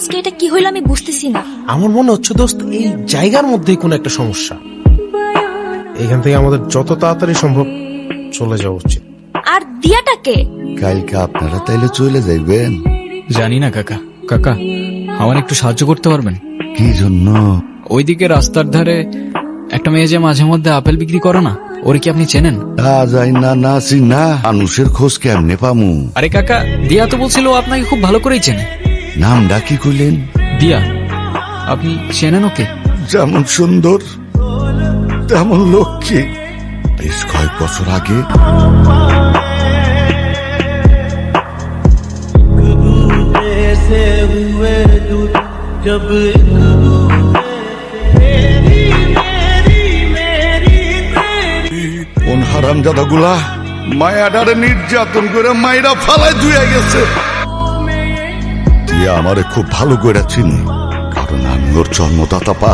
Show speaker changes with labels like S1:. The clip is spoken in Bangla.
S1: আজকে এটা কি হইলো আমি বুঝতেছি না।
S2: আমার মনে হচ্ছে দোস্ত এই জায়গার মধ্যেই কোনো একটা সমস্যা। এখান থেকে আমাদের যত তাড়াতাড়ি সম্ভব চলে যাওয়া উচিত।
S1: আর দিয়াটাকে
S3: কালকে আপনারা তাইলে চলে যাইবেন?
S4: জানি না কাকা। কাকা, আমার একটু সাহায্য করতে পারবেন?
S3: কি জন্য?
S4: ওইদিকে রাস্তার ধারে একটা মেয়ে যে মাঝে মধ্যে আপেল বিক্রি করে না, ওরে কি আপনি চেনেন?
S3: তা যাই না নাচি না, মানুষের খোঁজ কেমনে পামু?
S4: আরে কাকা, দিয়া তো বলছিল ও আপনাকে খুব ভালো করেই চেনে।
S3: নামটা কি কইলেন?
S4: দিয়া, আপনি চেনেন ওকে?
S3: যেমন সুন্দর তেমন লক্ষ্মী। বেশ কয়েক বছর আগে কোন হারামজাদা গুলা মায়াডারে নির্যাতন করে মায়েরা ফালায় ধুয়ে গেছে। তুই আমারে খুব ভালো করে চিনি, কারণ আমি ওর জন্মদাতা পা।